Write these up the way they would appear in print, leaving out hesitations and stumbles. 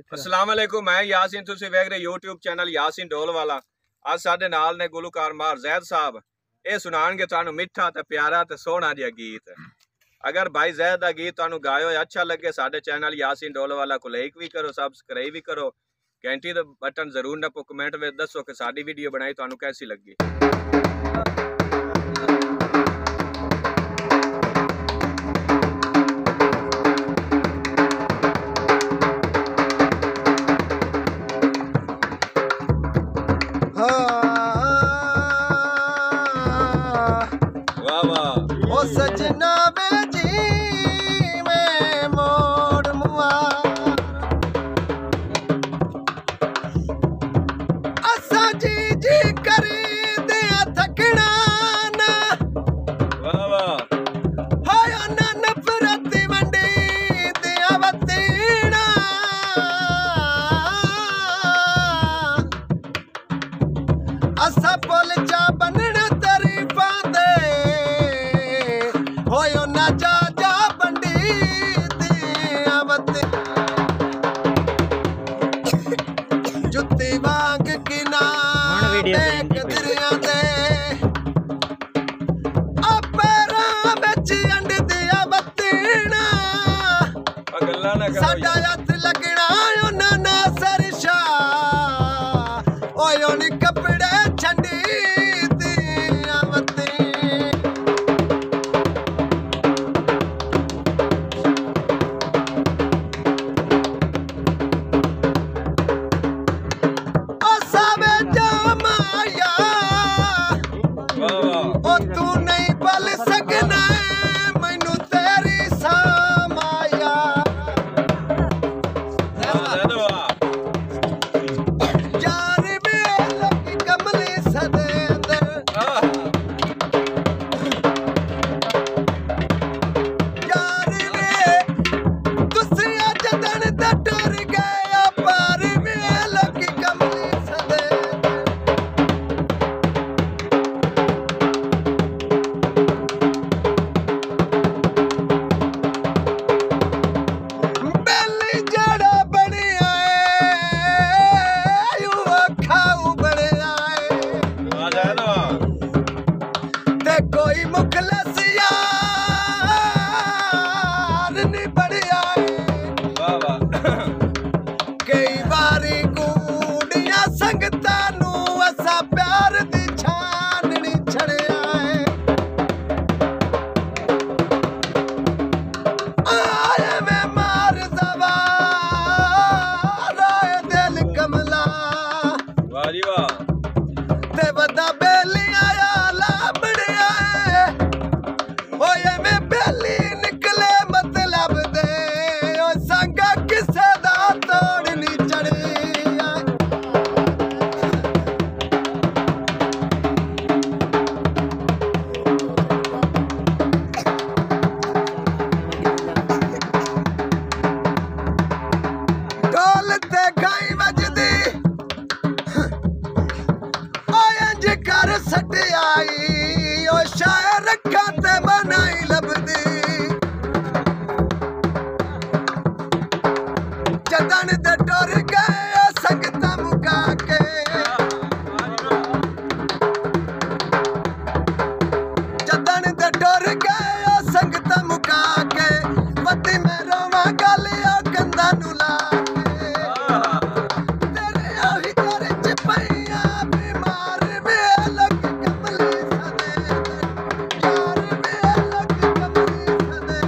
अस्सलाम वालेकुम, मैं यासीन, तुसी वेख रहे यूट्यूब चैनल यासीन ढोल वाला। आज साडे नाल ने गुलकार मार जैद साहब, ये सुनाणगे तुहानू मिठा ते प्यारा ते सोहना जिहा गीत। अगर भाई जैद दा गीत तुहानू गायो अच्छा लगे, साडे चैनल यासीन ढोल वाला को लाइक भी करो, सब्सक्राइब भी करो, घंटी दा बटन जरूर नपो, कमेंट में दसो कि साडी वीडियो बनाई तुहानू कैसी लगी। ओ सजना बेजी में मोड़ मुआ असा जी जी करी दिया थकना ना हाया ना नफरत वंडी दिया वतीना असा पुल चा बनना तरीफा दे होयो ना जा जा बंडी दिया वती जुत्ती वांग किनारे कदरिया दे अपरा बेच अंड दिया वतीना साडा हथ लगना उन्हां ना सरशा ओयो नी कपड़े छंडी दिया वती ओ तू नहीं बल सकना मैनू तेरी सामाया यार मेल की कमली सदेंद यार वे तुसी अज दिन ते टुर गए पर मेल की कमली सदेंद कोई मुखलस यार नहीं बढ़िया कई बारी कूड़िया संगता नू असा प्यार दी छाननी छड़िया आए में मार सवार आए दिल कमला ते बदा बेली आया मतलब दे संगा किसे दा तोड़नी चढ़ी ढोल ते गाई बजदी इंज कर सट आई ओ शायर रखा ते बनाई लभदी जदन दे टुर गए संगत मुका के जदन दे टुर गए संगत मुका के वती में रोवा गलिया कंधा नू ला तेरे आही घर च पईया बीमार बेलक कमली सदे यार बेलक कमली सदे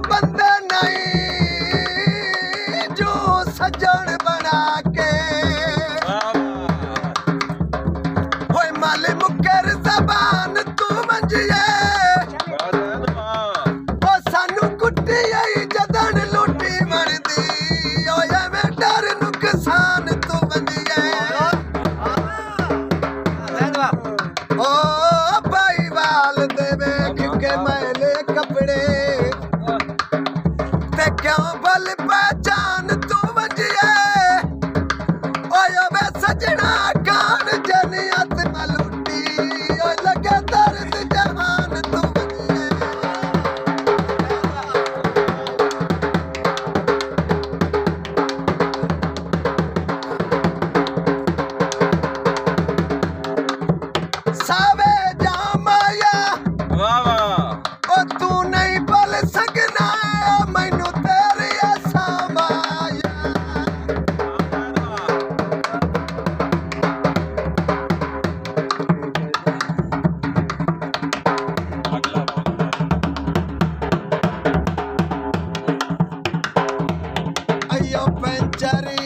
बंदे नहीं जो सजन बना के होए माले मुकर जबान तू मंजिए ओ सानू कुट्टी आई जदन लुटी बनदी ओए में डर नुकसान तू बंदिए ओ भाई वाल देवे क्योंकि मैले कपड़े बल पहचान तू वंजिए ओए वे सजना कान जनियत न लुटी ओए लगे दर्द जहान तू वंजिए सावे जामाया वाह वाह ओ तू नहीं बोल सकना मैनू तेरी आसा माया अयो पंचरी